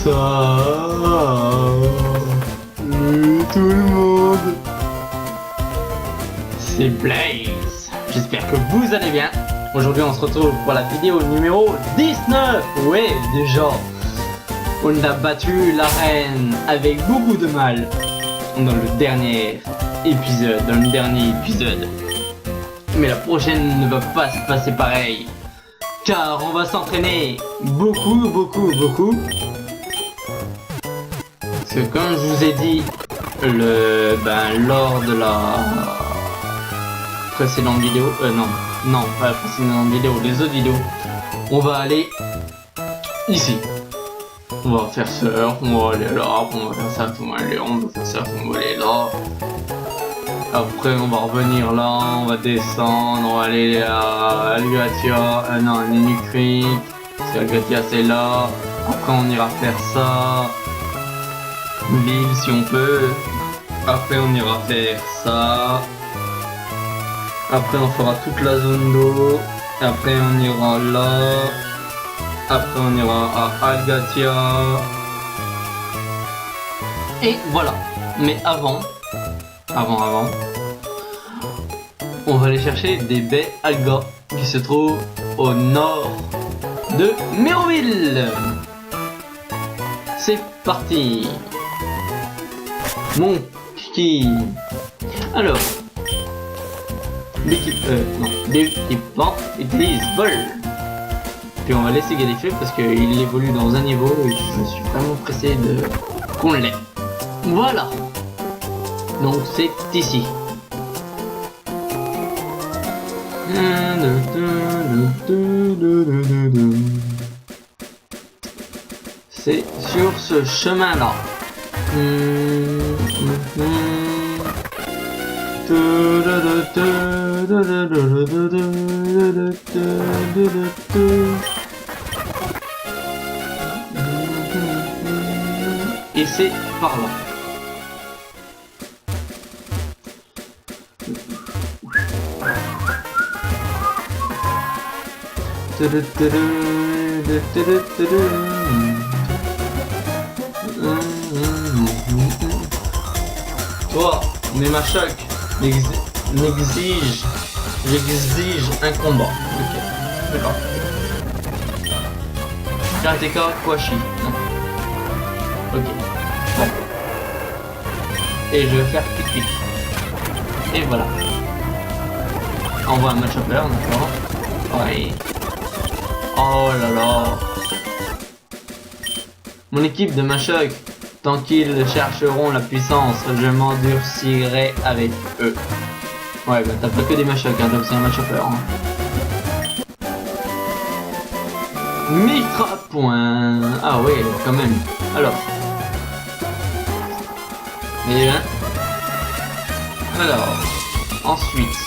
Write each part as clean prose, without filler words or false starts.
tout le monde. C'est Blaze. J'espère que vous allez bien. Aujourd'hui on se retrouve pour la vidéo numéro 19. Ouais, déjà. On a battu la reine avec beaucoup de mal dans le dernier épisode. Mais la prochaine ne va pas se passer pareil. Car on va s'entraîner beaucoup. Parce que comme je vous ai dit lors de la précédente vidéo, non pas la précédente vidéo, les autres vidéos, on va aller ici. On va faire ça, on va aller là, on va faire ça, on va aller là, on va faire ça, on va aller là. Après on va revenir là, on va descendre, on va aller à Algatia, non, à Nenu Creek, parce qu'Algatia c'est là. Après on ira faire ça, l'île si on peut. Après on ira faire ça. Après on fera toute la zone d'eau. Après on ira là. Après on ira à Algatia. Et voilà. Mais avant, on va aller chercher des baies algas qui se trouvent au nord de Méroville. C'est parti. Mon kiki. Alors, l'équipement utilise vol. Puis on va laisser Galifrey parce qu'il évolue dans un niveau et je suis vraiment pressé de qu'on l'ait. Voilà. Donc c'est ici. C'est sur ce chemin-là. Et c'est par là. Toi, mais ma choc, j'exige un combat. Ok, d'accord. Karateka Kwashi. Non. Ok. Bon. Et je vais faire pique-pique. Et voilà. Envoie un match upper, d'accord. Ouais. Oh là là. Mon équipe de Machoc, tant qu'ils chercheront la puissance, je m'endurcirai avec eux. Ouais, bah t'as pas que des Machoc, hein, t'as aussi un match upper. Hein. Mitra point. Ah ouais, quand même. Alors. Et bien. Alors. Ensuite.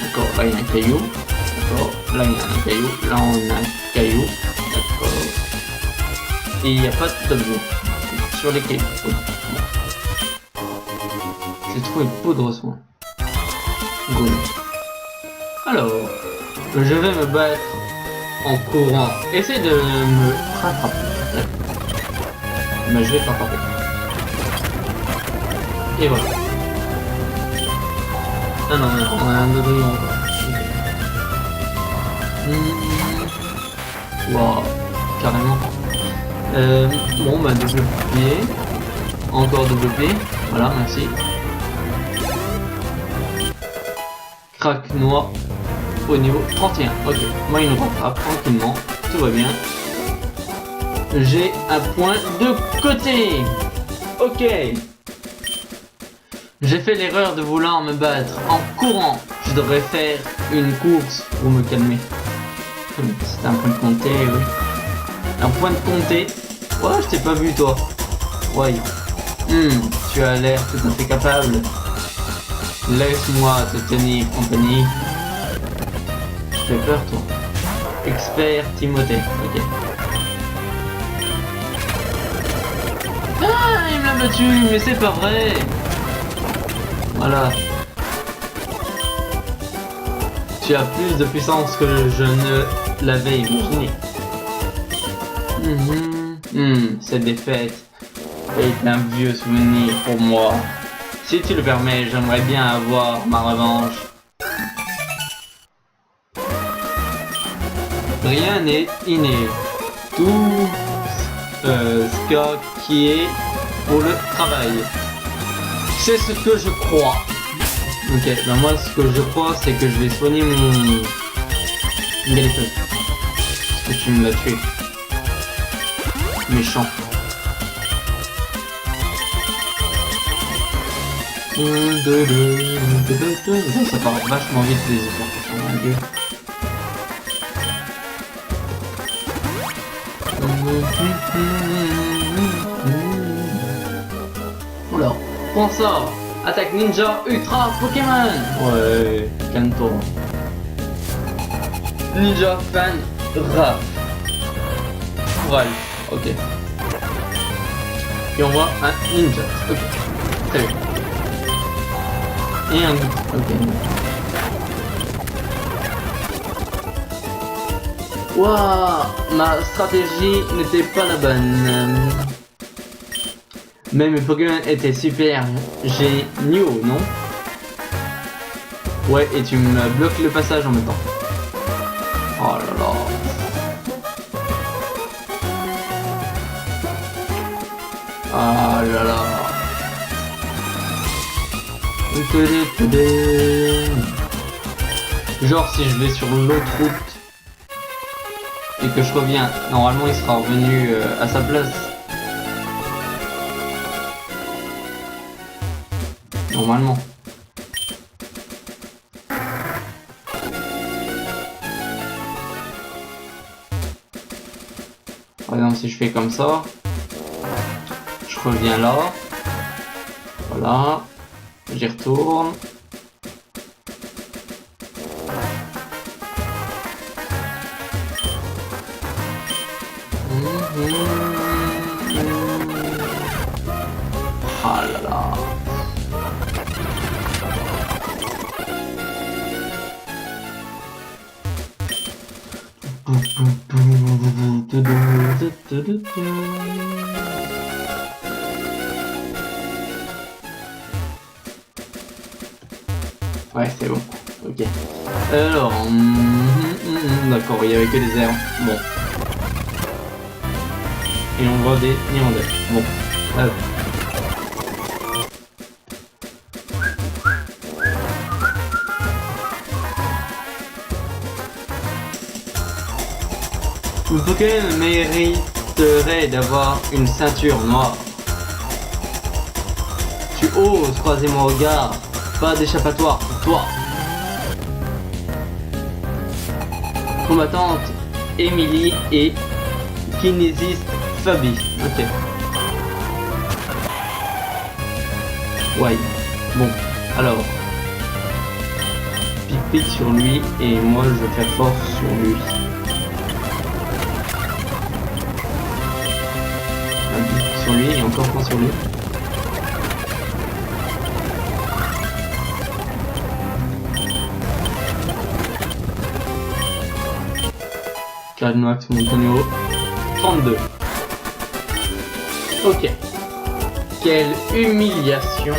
D'accord, là il y a un caillou. D'accord, là il y a un caillou. Là on a un caillou. D'accord. Et il n'y a pas d'objet sur les cailloux. J'ai trouvé une peau de ressort. Go. Alors, je vais me battre en courant. Essaye de me rattraper. Mais je vais te rattraper. Et voilà. Ah non, on a un autre encore. Wow, carrément. Bon bah double pied. Encore double pied. Voilà, merci. Crack noir au niveau 31. Ok, moi il nous rattrape tranquillement. Tout va bien. J'ai un point de côté. Ok. J'ai fait l'erreur de vouloir me battre en courant. Je devrais faire une course pour me calmer. C'est un point de comté, oui. Un point de comté. Ouais, je t'ai pas vu toi. Ouais. Tu as l'air tout à fait capable. Laisse-moi te tenir compagnie. Tu fais peur toi. Expert Timothée. Ok. Ah, il me l'a battu, mais c'est pas vrai. Voilà. Tu as plus de puissance que je ne l'avais imaginé. Cette défaite est un vieux souvenir pour moi. Si tu le permets, j'aimerais bien avoir ma revanche. Rien n'est inné. Tout ce qui est pour le travail. C'est ce que je crois. Ok, ben moi ce que je crois c'est que je vais soigner mon Galitos. Parce que tu me l'as tué. Méchant. Ça part vachement vite les efforts, mon dieu. Oula, prends ça. Attaque ninja ultra Pokémon. Ouais, calme-toi. Ninja fan Raf. Ralph, ok. Et on voit un ninja, ok. Très bien. Et un ok. Waouh, ma stratégie n'était pas la bonne. Mais mes Pokémon étaient super géniaux, non? Ouais, et tu me bloques le passage en même temps. Oh là là. Ah là là. Genre si je vais sur l'autre route et que je reviens, normalement il sera revenu à sa place. Normalement. Par exemple si je fais comme ça, je reviens là, voilà, j'y retourne. Ah là là. Ouais, c'est bon. Ok. Alors, d'accord, il y avait que des airs. Bon. Et on voit des hirondelles. Bon. Le Pokémon mériterait d'avoir une ceinture noire. Tu oses croiser mon regard, pas d'échappatoire pour toi. Combattante Emily et kinésiste Fabi. Ok. Ouais. Bon, alors. Pique sur lui et moi je vais faire force sur lui. Sur lui et encore point sur lui. Cadnoax Montagnolo 32. Ok. Quelle humiliation.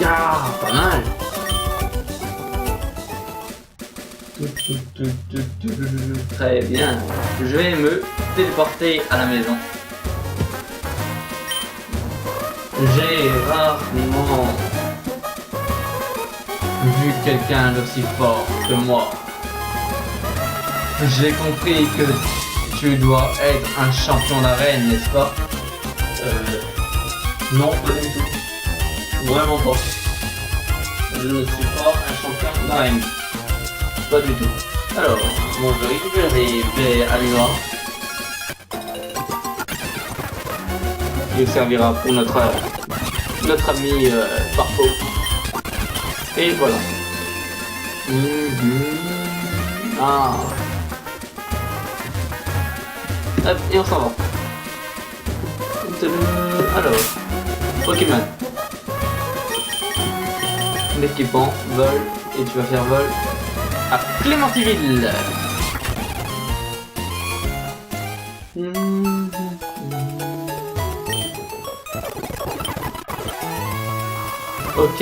Ah, pas mal. Très bien. Je vais me téléporter à la maison. J'ai rarement vu quelqu'un d'aussi fort que moi. J'ai compris que tu dois être un champion d'arène, n'est-ce pas? Non, pas du tout. Vraiment pas. Je ne suis pas un champion d'arène. Pas du tout. Alors, bon, je vais récupérer Alura. Il servira pour notre ami Parpo. Et voilà. Ah. Hop, et on s'en va. Alors, Pokémon. L'équipement, vol, et tu vas faire vol à Clémentiville. Ok.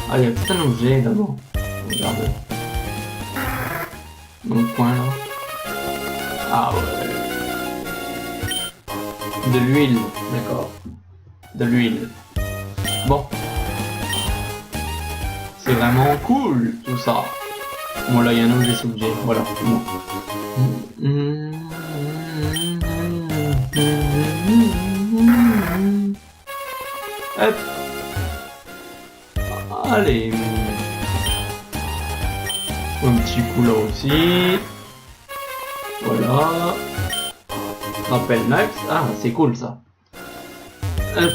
Ah, il y a tout un objet d'abord. Regarde. Dans le coin là. Ah ouais. De l'huile, d'accord. De l'huile. Bon. C'est vraiment cool tout ça. Bon là il y a un objet subjet, voilà. Bon. Hop. Allez. Un petit coup là aussi. Voilà. Rappel max. Ah c'est cool ça. Hop.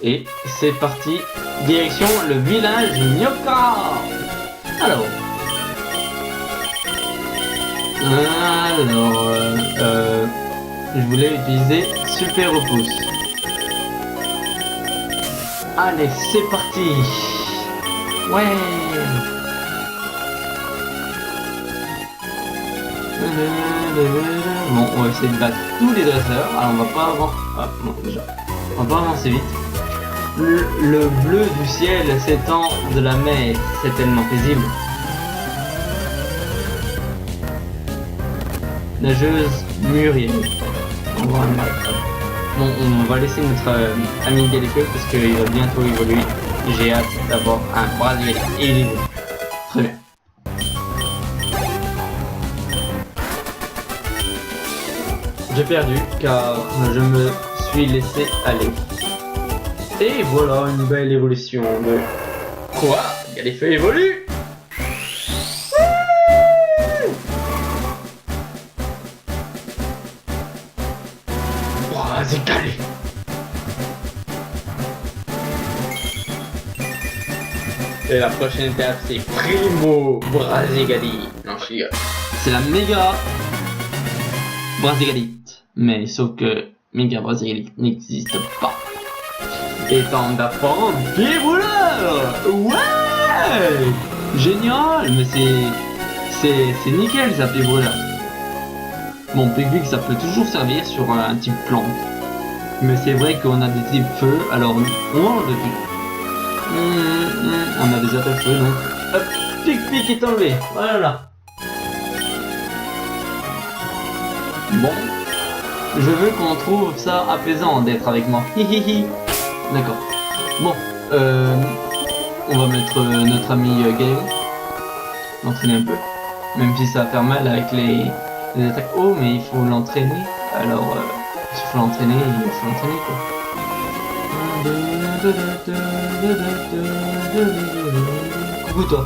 Et c'est parti, direction le village Nyoka. Alors, je voulais utiliser super repousse. Allez, c'est parti. Ouais. Bon, on va essayer de battre tous les dresseurs. Alors, on va pas avancer. Ah, non, déjà. On va pas avancer vite. Le bleu du ciel s'étend de la mer. C'est tellement paisible. Nageuse Muriel. Bon, on va laisser notre ami Galifeu parce qu'il va bientôt évoluer. J'ai hâte d'avoir un Brésil et il évolue. Très bien. J'ai perdu car je me suis laissé aller. Et voilà une belle évolution de... Quoi? Galifeu évolue? Vas-y, calé. Et la prochaine étape, c'est Primo Brasigali. Non, je rigole. C'est la méga Brasigalite. Mais sauf que méga Brasigalite n'existe pas. Et temps d'apprendre des voleurs. Ouais. Génial. Mais c'est nickel ça, des voleurs. Bon, Pick ça peut toujours servir sur un type plante. Mais c'est vrai qu'on a des types feu, alors on mange de tout. On a des attaques feu, donc hop, Pick est enlevé, voilà. Bon, je veux qu'on trouve ça apaisant d'être avec moi. Hihihi. D'accord. Bon, on va mettre notre ami Gaël, l'entraîner un peu, même si ça va faire mal avec les attaques haut, mais il faut l'entraîner. Alors, il faut l'entraîner quoi. Coucou toi.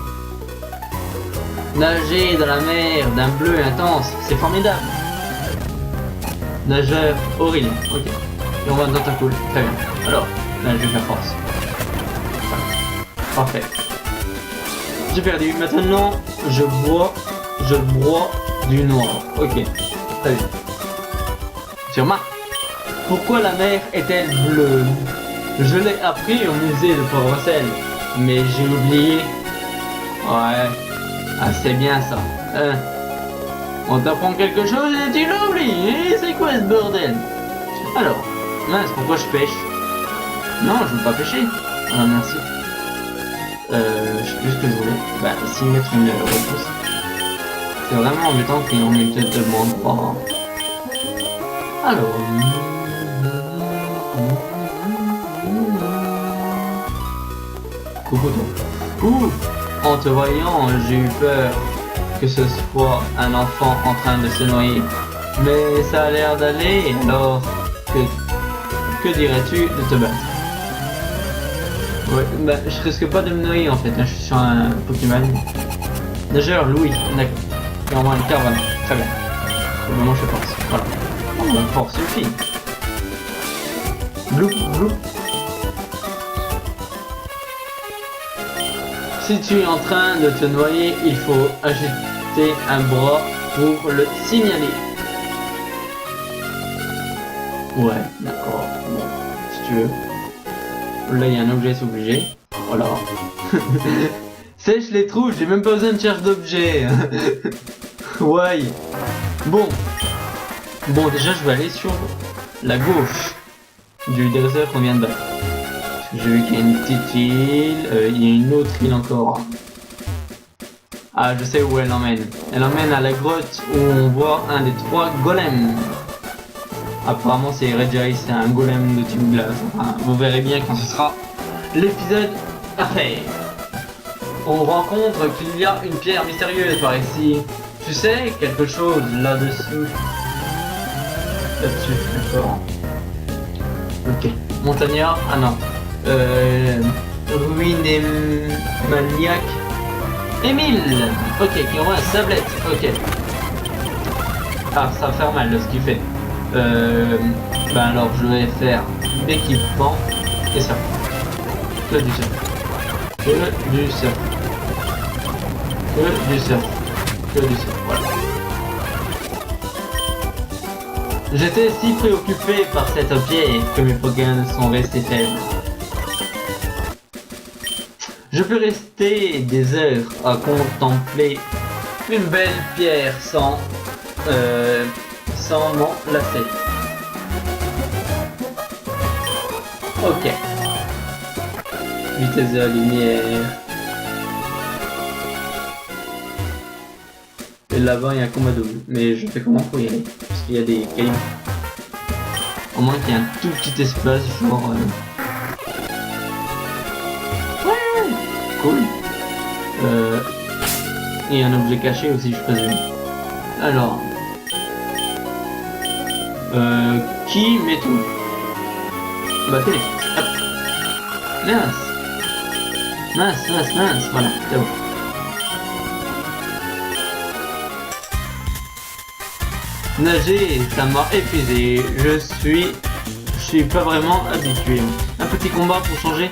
Nager dans la mer d'un bleu intense, c'est formidable. Nageur horrible, ok. Et on va dans ta cool, très bien. Alors, là je vais faire force. Parfait. J'ai perdu, maintenant je broie du noir. Ok, très bien. Tu remarques, pourquoi la mer est-elle bleue? Je l'ai appris au musée de Port-Rossel, mais j'ai oublié. Ouais, ah, c'est bien ça. On t'apprend quelque chose et tu l'oublies. C'est quoi ce bordel? Alors, mince, pourquoi je pêche? Non, je veux pas pêcher. Ah, merci. Je sais plus ce que je voulais. Bah, ici, mettre une repousse. C'est vraiment embêtant qu'on ne te demande pas. Alors... Coucou toi. Ouh, en te voyant, j'ai eu peur que ce soit un enfant en train de se noyer. Mais ça a l'air d'aller, alors que dirais-tu de te battre? Ouais, bah je risque pas de me noyer en fait, hein, je suis sur un Pokémon. Nageur Louis, d'accord. Et en moins une caravane, très bien. Pour le moment je force, voilà. Oh, mon force suffit. Bloup, bloup. Si tu es en train de te noyer, il faut ajouter un bras pour le signaler. Ouais, d'accord. Bon, si tu veux. Là, il y a un objet obligé. Voilà. Sèche les trous, j'ai même pas besoin de cherche d'objet. Ouais. Bon. Bon, déjà, je vais aller sur la gauche du désert qu'on vient de battre. J'ai vu qu'il y a une petite île, il y a une autre île encore. Ah, je sais où elle emmène. Elle emmène à la grotte où on voit un des 3 golems. Apparemment, c'est Regice, c'est un golem de type glace. Enfin, vous verrez bien quand ce sera l'épisode à faire. On rencontre qu'il y a une pierre mystérieuse par ici. Tu sais, quelque chose là-dessus. Là-dessus, d'accord. Ok. Montagnard, ah non. Ruine et maniaque. Émile. Ok, qui envoie un sablette. Ok. Ah, ça va faire mal de ce qu'il fait. Ben alors je vais faire l'équipement et ça. Que du surf. Que du surf. Que du surf. Que du surf. Voilà. J'étais si préoccupé par cette pierre que mes Pokémon sont restés faibles. Je peux rester des heures à contempler une belle pierre sans m'en lasser. Ok. Vitesse de la lumière. Et là-bas il y a un combat double. Mais je fais comment pour y aller? Parce qu'il y a des cailloux. Au moins qu'il y a un tout petit espace genre... Ouais. Cool. Et un objet caché aussi je présume. Alors... qui met tout? Bah télé. Hop. Mince, voilà, c'est bon. Nager, ça m'a épuisé. Je suis pas vraiment habitué. Un petit combat pour changer.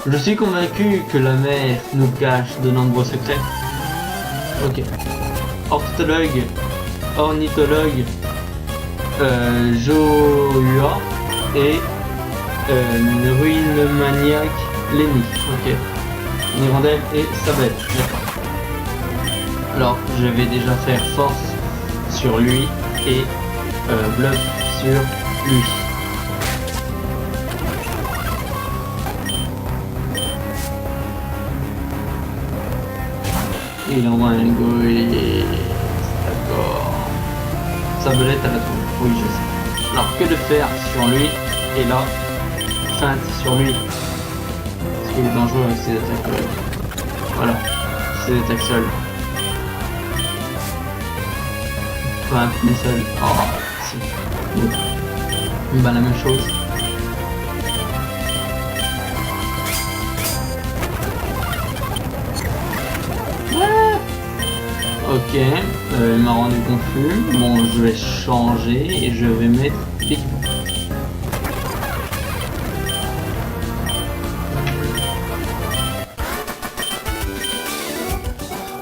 Je suis convaincu que la mer nous cache de nombreux secrets. Ok. Ornithologue, Joua et ruine maniaque Lenny. Ok. Hirondelle et Sablette. D'accord. Alors je vais déjà faire force sur lui et bluff sur lui. Il envoie un goéland. D'accord. Sablette à la troupe. Oui, je sais. Alors que de faire sur lui et là, feinte sur lui. Parce qu'il est dangereux avec ses attaques. Voilà. Ses attaques seules. Pas un petit seul. Oh, si. Bah la même chose. Ok, il m'a rendu confus. Bon, je vais changer et je vais mettre l'équipement.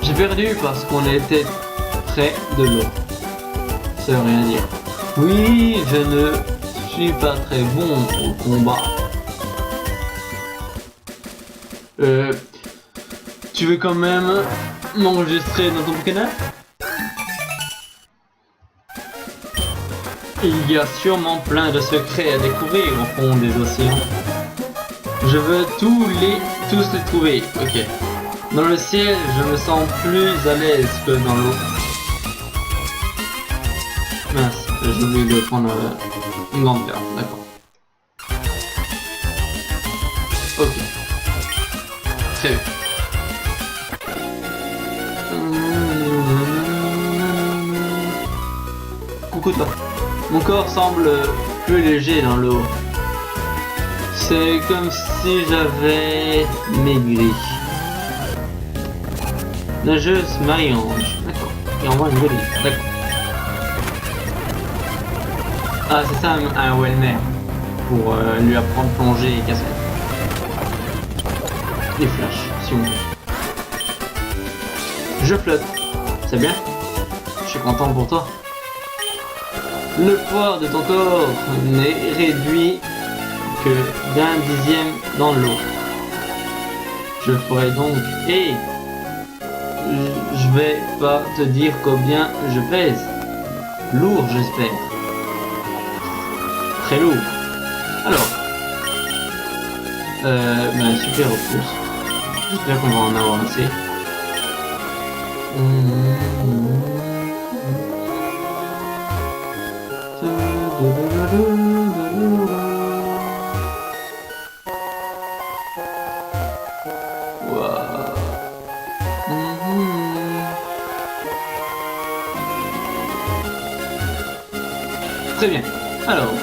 J'ai perdu parce qu'on était près de l'eau. Ça veut rien dire. Oui, je ne suis pas très bon au combat. Tu veux quand même m'enregistrer dans ton canal? Il y a sûrement plein de secrets à découvrir au fond des océans. Je veux tous les trouver. Ok. Dans le ciel, je me sens plus à l'aise que dans l'eau. Mince, j'ai oublié de prendre une grande carte. D'accord. Ok. Très bien. Coucou toi. Mon corps semble plus léger dans l'eau. C'est comme si j'avais maigri. Nageuse Marie-Ange. D'accord. Et on voit une jolie. D'accord. Ah, c'est ça un Wellmer. Pour lui apprendre plonger et casser. les flashs, si on veut. Je flotte. C'est bien. Je suis content pour toi. Le poids de ton corps n'est réduit que d'un dixième dans l'eau. Je ferai donc... Et je vais pas te dire combien je pèse. Lourd, j'espère. Très lourd. Alors. Ben, super repousse. J'espère qu'on va en avoir assez. Très bien. Alors.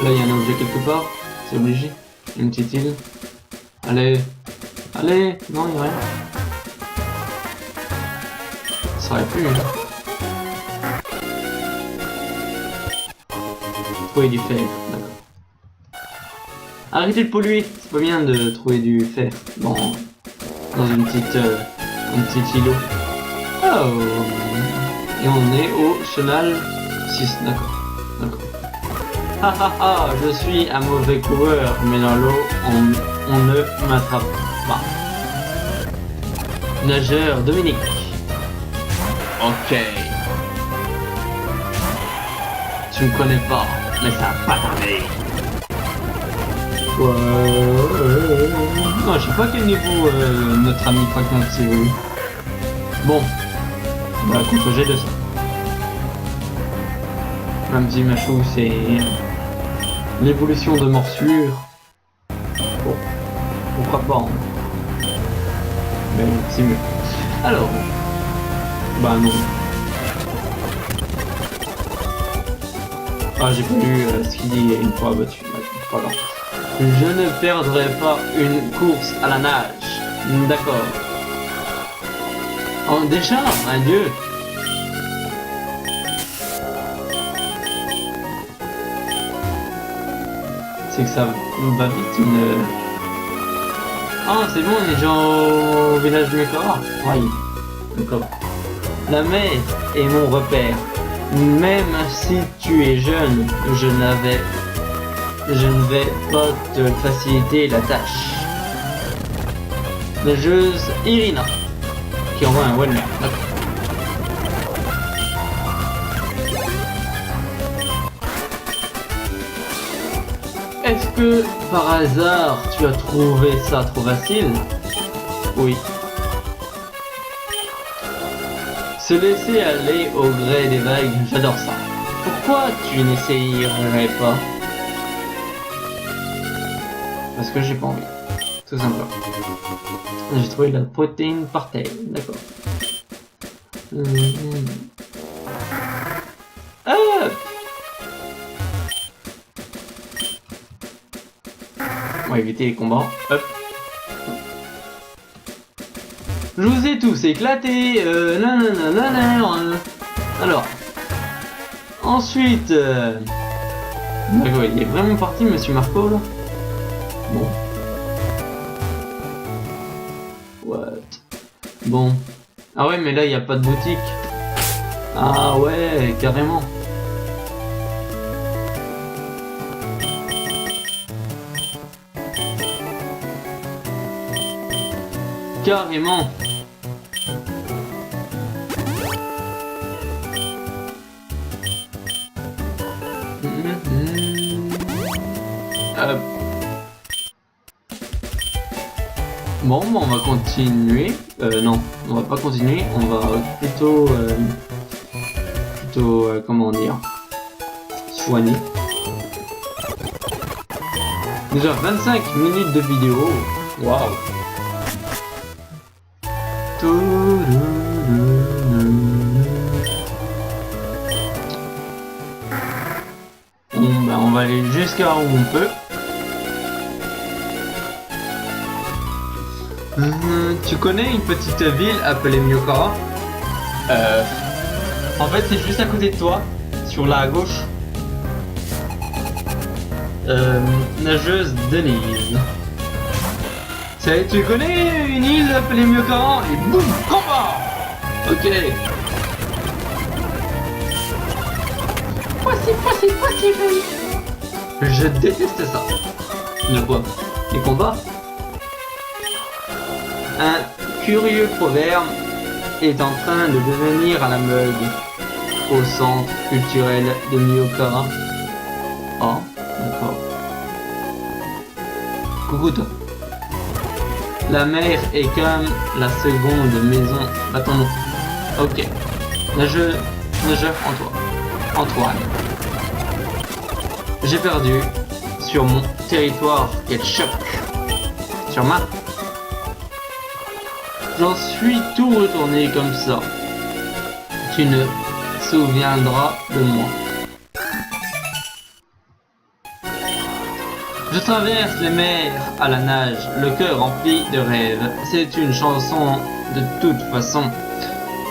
Là, il y a un objet quelque part. C'est obligé. Une petite île. Allez. Allez. Non, il n'y a rien. Ça aurait pu, hein. Trouver du fer. D'accord. Arrêtez de polluer. C'est pas bien de trouver du fer dans une petite un petit îlot. Oh. Et on est au chenal 6, d'accord. Ha ha ha, je suis un mauvais coureur, mais dans l'eau, on ne m'attrape pas. Nageur Dominique. Ok. Tu me connais pas, mais ça va pas tarder. Non, je sais pas quel niveau notre ami Quacknox évolue. Bon. Bah, contre G de ça. Un petit machou, c'est l'évolution de morsure. Bon, pourquoi pas, hein. Mais c'est mieux. Alors, bah non. Ah, j'ai pas lu ce qu'il dit une fois battu. Pas grave. Je ne perdrai pas une course à la nage. D'accord. En décharge, un dieu. C'est que ça va vite une... Ah, c'est bon, on est déjà au village de Mekara. Oui, d'accord. La mer est mon repère. Même si tu es jeune, je ne vais pas te faciliter la tâche. Nageuse Irina, qui envoie un one-man. Est-ce que par hasard tu as trouvé ça trop facile? Oui. Se laisser aller au gré des vagues, j'adore ça. Pourquoi tu n'essayerais pas? Parce que j'ai pas envie. Tout simplement. J'ai trouvé la protéine par terre. D'accord. Hop! On va éviter les combats. Hop. Je vous ai tous éclaté. Alors. Ensuite. D'accord, il est vraiment parti, monsieur Marco, là. Bon. What? Bon. Ah ouais, mais là, il n'y a pas de boutique. Ah ouais, carrément. Carrément. Bon, on va continuer. Non, on va pas continuer. On va plutôt, comment dire, soigner. Déjà 25 minutes de vidéo. Waouh. Bon, ben, on va aller jusqu'à où on peut. Tu connais une petite ville appelée Myokara? En fait, c'est juste à côté de toi, sur la gauche. Nageuse Denise. Tu connais une île appelée Myokaran et boum, combat. Ok. Possible. Je déteste ça. Le quoi? Les combats? Un curieux proverbe est en train de devenir à la mode au centre culturel de Myokara. Oh, d'accord. Coucou toi. La mer est comme la seconde maison. Attends. Ok. Nageur en toi. Antoine. J'ai perdu sur mon territoire. Quel choc. Sur ma. J'en suis tout retourné comme ça. Tu ne souviendras de moi. Je traverse les mers à la nage, le cœur rempli de rêves. C'est une chanson de toute façon.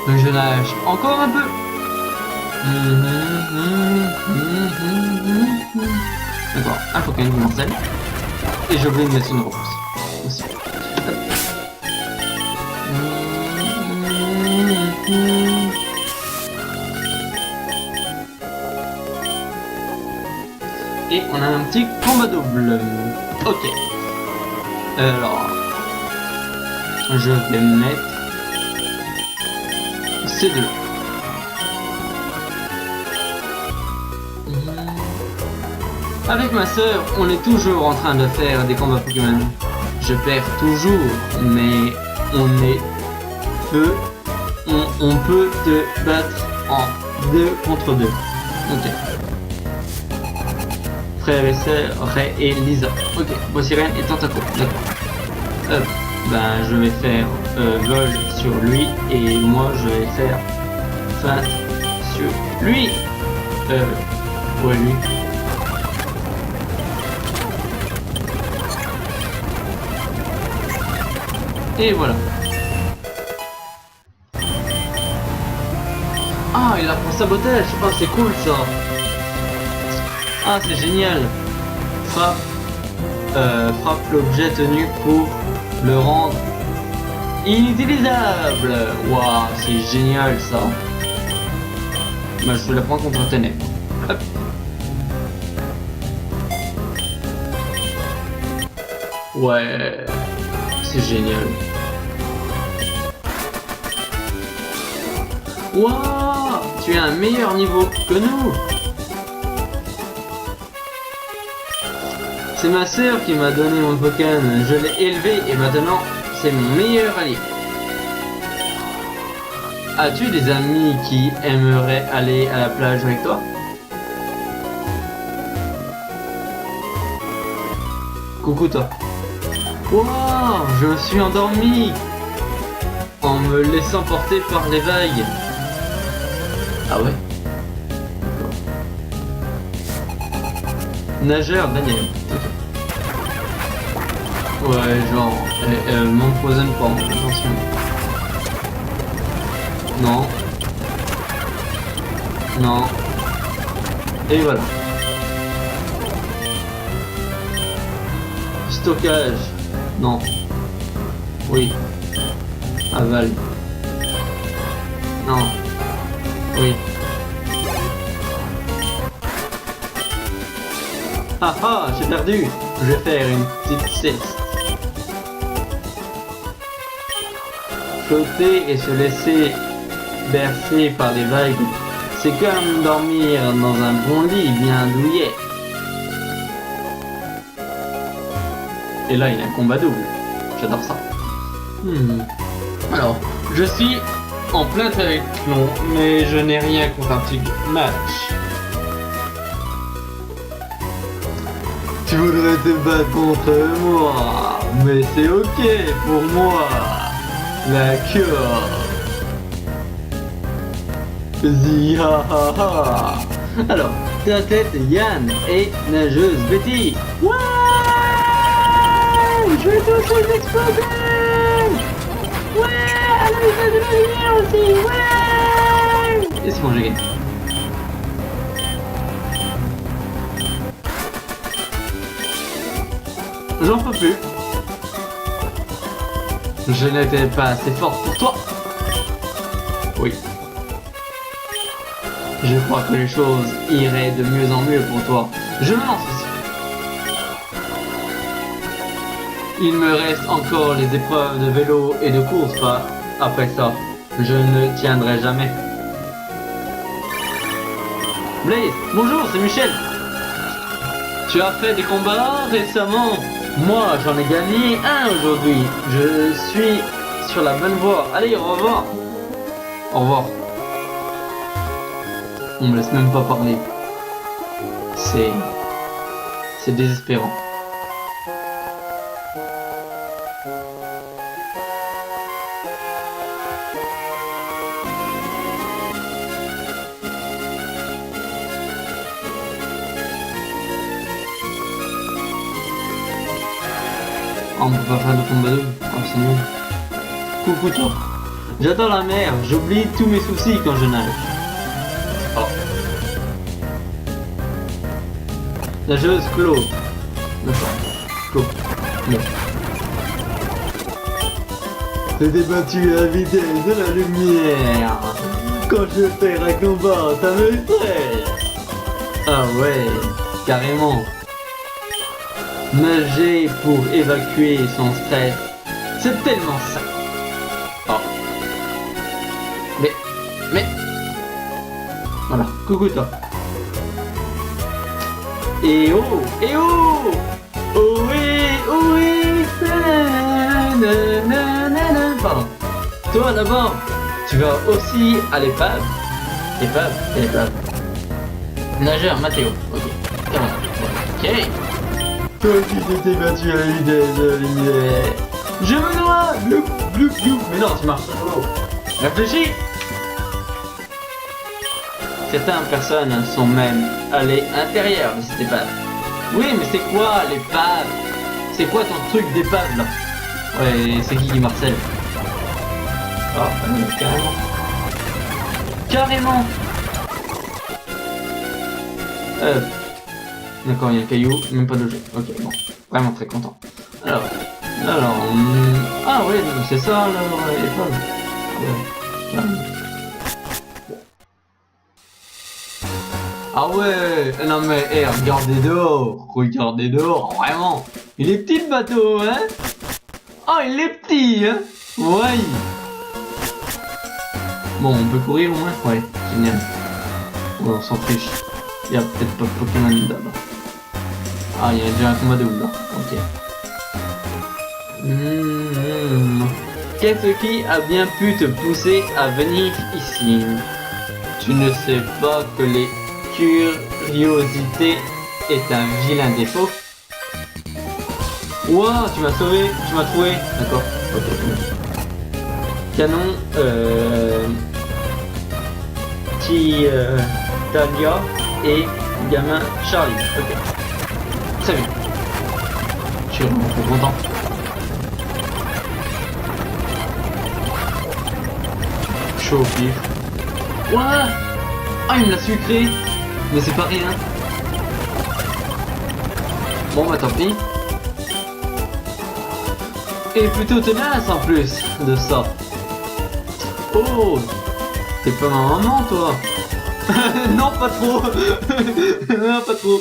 Je nage encore un peu. D'accord, un Pokémon qui m'enseigne. Et j'ai oublié de mettre une repousse. Aussi. Et on a un petit combat double. Ok. Alors, je vais mettre ces deux. Avec ma sœur, on est toujours en train de faire des combats Pokémon. Je perds toujours, mais on peut te battre en 2 contre 2. Ok. Frère et sœur, Ray et Lisa. Ok, voici Ren et Tentaco. D'accord. Ben, je vais faire vol sur lui et moi je vais faire fin sur lui. Ouais, lui. Et voilà. Ah, il apprend sabotage. Ah, c'est cool ça. Ah, c'est génial. Frappe l'objet tenu pour le rendre inutilisable. Waouh, c'est génial ça. Bah, je te la prends contre ténèbres. Hop. Ouais, c'est génial. Waouh, tu as un meilleur niveau que nous. C'est ma sœur qui m'a donné mon Pokémon, je l'ai élevé et maintenant c'est mon meilleur allié. As-tu des amis qui aimeraient aller à la plage avec toi? Coucou toi. Waouh, je me suis endormi en me laissant porter par les vagues. Ah ouais? Nageur Daniel. Ouais, genre, m'empoisonne pas, attention. Non. Non. Et voilà. Stockage. Non. Oui. Aval. Non. Oui. Ah ah, j'ai perdu. Je vais faire une petite sieste. Flotter et se laisser bercer par les vagues, c'est comme dormir dans un bon lit bien douillet. Et là, il y a un combat double. J'adore ça. Alors, je suis en plein triathlon, mais je n'ai rien contre un petit match. Tu voudrais te battre contre moi, mais c'est ok pour moi. D'accord. Vas-y, ha ha ha. Alors, ta tête Yann et nageuse Betty. Ouais, je vais tous les exploser. Ouais, à la vitesse de la lumière aussi. Ouais. Et c'est bon, j'ai gagné. J'en peux plus. Je n'étais pas assez forte pour toi. Oui. Je crois que les choses iraient de mieux en mieux pour toi. Je me lance ici. Il me reste encore les épreuves de vélo et de course. Après ça, je ne tiendrai jamais. Blaze, bonjour, c'est Michel. Tu as fait des combats récemment? Moi, j'en ai gagné un aujourd'hui. Je suis sur la bonne voie. Allez, au revoir. Au revoir. On me laisse même pas parler. C'est désespérant. Oh, on peut pas faire de combat double. Oh, c'est nul. Coucou toi. J'adore la mer. J'oublie tous mes soucis quand je nage. Oh. Nageuse Claude. D'accord. Claude. Non. T'es débattu à la vitesse de la lumière. Quand je fais un combat, ça me stresse. Ah ouais, carrément. Nager pour évacuer son stress, c'est tellement ça. Oh. Mais... Voilà, coucou toi. Et oh, et oh, oh oui, pardon. Toi d'abord, tu vas aussi à l'épave. Épave. Nageur, Mathéo. Ok. Ok. Toi qui t'étais battu à la vitesse de la lumière. Je me noie. Gloup, gloup, gloup. Mais non, tu marches sur l'eau. Réfléchis. Certaines personnes sont même allées à l'intérieur de cette épave. Oui, mais c'est quoi l'épave? C'est quoi ton truc d'épave là? Ouais, c'est qui Marcel? Ah, carrément. Carrément. D'accord, il y a un caillou, même pas de jeu. Ok, bon, vraiment très content. Alors, ah ouais, c'est ça l'épave. Ouais, carrément. Ah ouais, non mais regardez dehors, vraiment. Il est petit le bateau, hein? Oh, il est petit, hein? Ouais. Bon, on peut courir au moins? Ouais, génial. Bon, on s'en fiche. Il y a peut-être pas de Pokémon là-bas. Ah, il y a déjà un combat de ouf là. Ok. Qu'est-ce qui a bien pu te pousser à venir ici? Tu ne sais pas que les curiosité est un vilain défaut? Ouah, tu m'as sauvé, tu m'as trouvé. D'accord. Ok. Canon, Talia et gamin Charlie. Ok. Très bien. Je suis vraiment trop content. Chaud au pif. Ouah! Ah, il me l'a sucré. Mais c'est pas rien. Bon bah tant pis. Et plutôt tenace en plus de ça. Oh, t'es pas ma maman toi? Non pas trop. Non pas trop.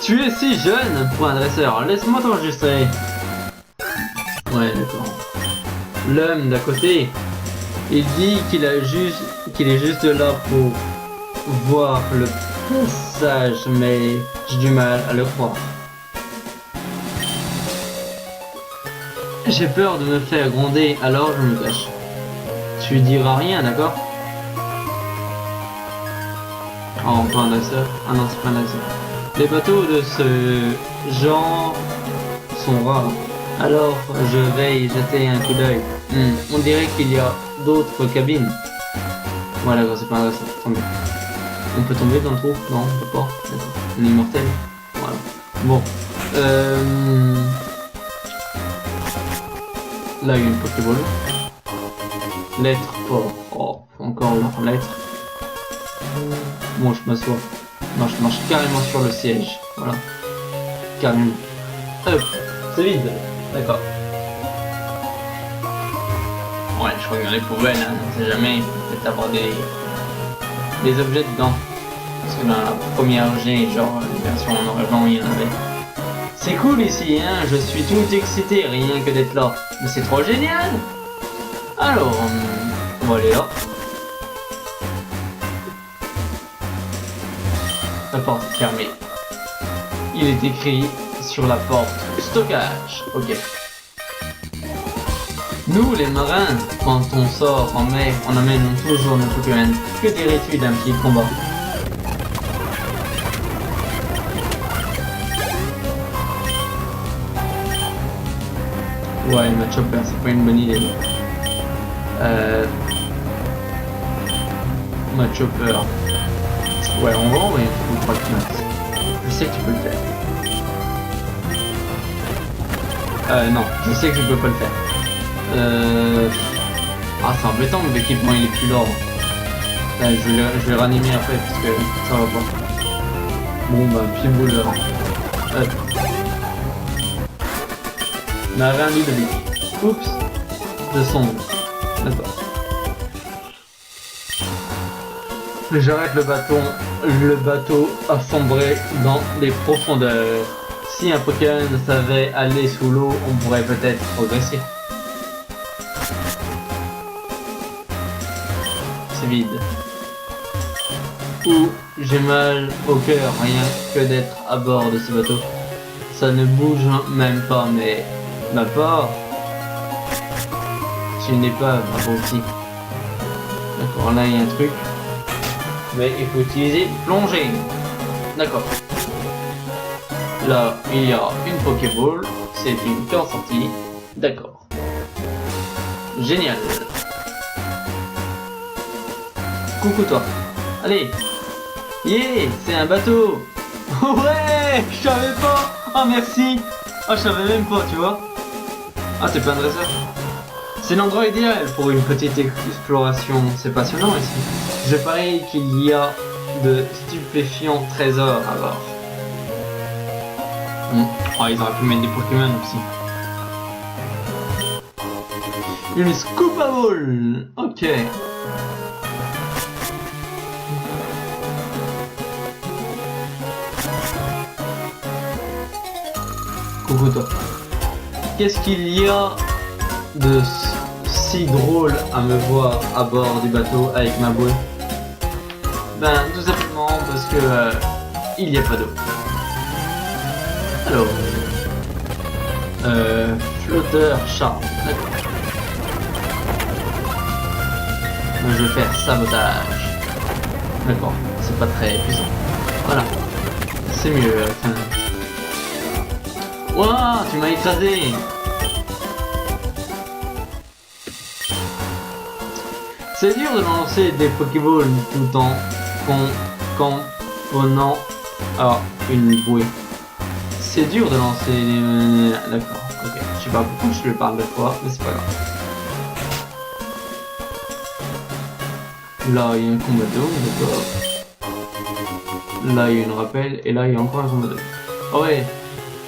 Tu es si jeune pour un dresseur. Laisse-moi t'enregistrer. Ouais d'accord. L'homme d'à côté, il dit qu'il est juste là pour voir le passage, mais j'ai du mal à le croire. J'ai peur de me faire gronder, alors je me cache. Tu diras rien, d'accord? Oh, pas un dresseur. Ah non, c'est pas un dresseur. Les bateaux de ce genre sont rares, alors je vais y jeter un coup d'œil. On dirait qu'il y a d'autres cabines. Voilà, c'est pas un dresseur. On peut tomber dans le trou? Non, on peut pas. On est immortel. Voilà. Bon. Là, il y a une Pokéball. Lettre fort. Oh, encore leur lettre. Bon, je m'assois. Non, je marche carrément sur le siège. Voilà. Carrément. C'est vide. D'accord. Ouais, je crois que dans les poubelles, hein, on sait jamais, il peut peut-être avoir des objets dedans. Parce que dans la première G, genre la version en noir et blanc, il y en avait. C'est cool ici, hein, je suis tout excité, rien que d'être là. Mais c'est trop génial. Alors, on va aller là. La porte est fermée. Il est écrit sur la porte stockage. Ok. Nous, les marins, quand on sort en mer, on amène toujours nos Pokémon. Que dirais-tu d'un petit combat? Ouais, ma chopper, c'est pas une bonne idée. Ma chopper. Ouais, on va envoyer un truc pour je sais que tu peux le faire. Non, je sais que je peux pas le faire. Ah, c'est embêtant, mais l'équipement il est plus lourd. Je vais ranimer après parce que ça va pas. Bon, bah, pied bouleur. Marin Ludovic. Oups, je sombre. D'accord. J'arrête le bateau a sombré dans les profondeurs. Si un Pokémon savait aller sous l'eau, on pourrait peut-être progresser. C'est vide. Ouh, j'ai mal au cœur, rien que d'être à bord de ce bateau. Ça ne bouge même pas, mais ma part, c'est une épave, ma pauvre fille. D'accord, là il y a un truc. Mais il faut utiliser plongée. D'accord. Là, il y a une Pokéball. C'est une carte sortie. D'accord. Génial. Coucou toi. Allez. Yeah, c'est un bateau. Ouais, je savais pas. Ah merci. Ah, je savais même pas, tu vois. Ah, t'es pas un dresseur. C'est l'endroit idéal pour une petite exploration. C'est passionnant ici. Je parie qu'il y a de stupéfiants trésors à bord. Oh, ils auraient pu mettre des Pokémon aussi. Une Scoopable. Ok. Coucou toi. Qu'est-ce qu'il y a de si drôle à me voir à bord du bateau avec ma boule? Ben tout simplement parce que il n'y a pas d'eau. Alors, flotteur chat. D'accord. Je vais faire sabotage. D'accord, c'est pas très puissant. Voilà, c'est mieux. Ouah, tu m'as écrasé. C'est dur de lancer des Pokéballs tout en camponnant à une bouée. C'est dur de lancer les... D'accord, ok. Je sais pas pourquoi je lui parle de fois, mais c'est pas grave. Là, il y a un combat d'eau, d'accord. Là, il y a une rappel, et là, il y a encore un combat d'eau. Ah ouais.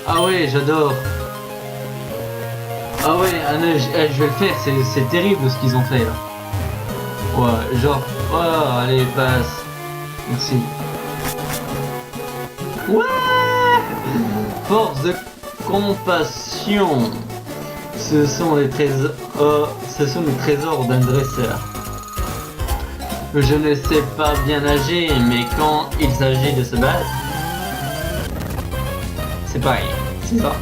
Ah ouais, j'adore. Ah ouais, je vais le faire, c'est terrible ce qu'ils ont fait là. Ouais, genre, oh, allez, passe. Merci. Ouais. Force de compassion. Ce sont les trésors d'un dresseur. Je ne sais pas bien nager, mais quand il s'agit de se battre, c'est pareil, c'est ça.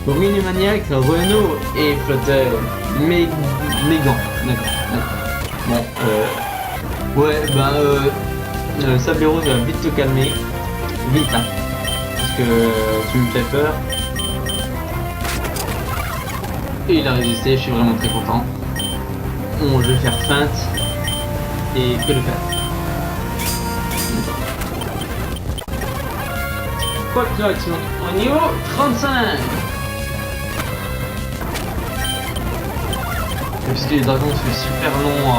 Ruinimaniac, Renault et Flotteur, Mégan. D'accord. Bon, ouais, bah, Sablero, tu vas vite te calmer. Vite, hein. Parce que tu me fais peur. Et il a résisté, je suis vraiment très content. Bon, je vais faire feinte. Et que le faire. Quoi que l'action au niveau 35. Puisque les dragons c'est super long à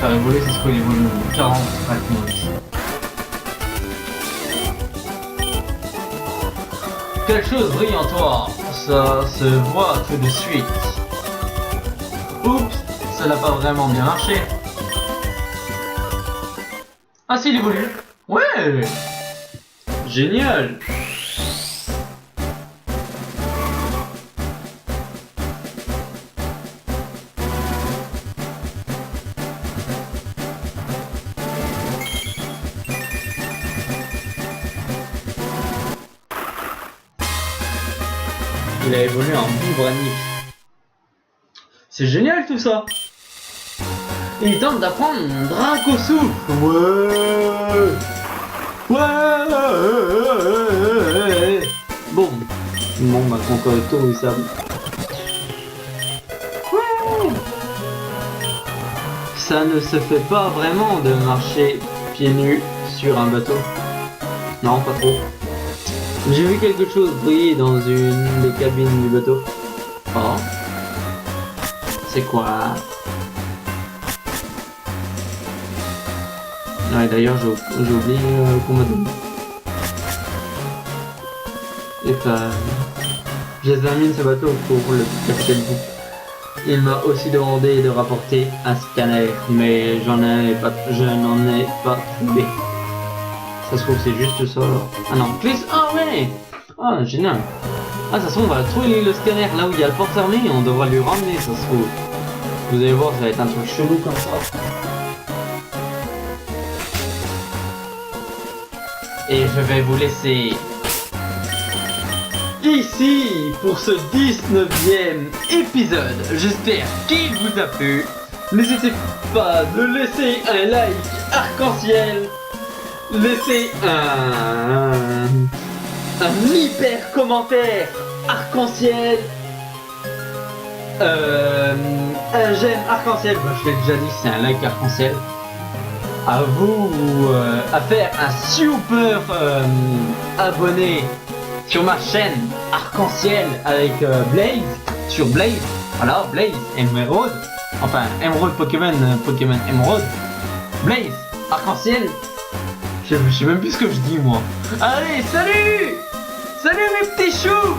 faire évoluer, c'est ce qu'on évolue 40 pratiquement ici. Quelque chose brille en toi, ça se voit tout de suite. Oups, ça n'a pas vraiment bien marché. Ah si, il évolue. Ouais. Génial. Il a évolué en Bibranif. C'est génial tout ça. Il tente d'apprendre Dracosu. Ouais. Bon. Bon, bah, encore le tour du sable. Ça ne se fait pas vraiment de marcher pieds nus sur un bateau. Non, pas trop. J'ai vu quelque chose briller dans une des cabines du bateau. Oh. C'est quoi? Ouais, d'ailleurs, j'ai oublié qu'on m'a donné. Et enfin, j'examine ce bateau pour le capitaine Cook. Il m'a aussi demandé de rapporter un scanner, mais je n'en ai pas trouvé. Ça se trouve c'est juste ça. Ah non, Chris, ah ouais. Ah génial. Ah ça se trouve on va trouver le scanner là où il y a le porte armé et on devra lui ramener, ça se trouve. Vous allez voir, ça va être un truc chelou comme ça. Et je vais vous laisser ici pour ce 19e épisode. J'espère qu'il vous a plu. N'hésitez pas de laisser un like arc-en-ciel. Laissez un hyper commentaire arc-en-ciel. Un j'aime arc-en-ciel. Bah, je l'ai déjà dit, c'est un like arc-en-ciel. À vous à faire un super abonné sur ma chaîne arc-en-ciel avec Blaze, sur Blaze, voilà, Blaze, Emerald, enfin Emerald Pokémon, Pokémon Emerald, Blaze, arc-en-ciel, je sais même plus ce que je dis moi. Allez, salut. Salut mes petits choux.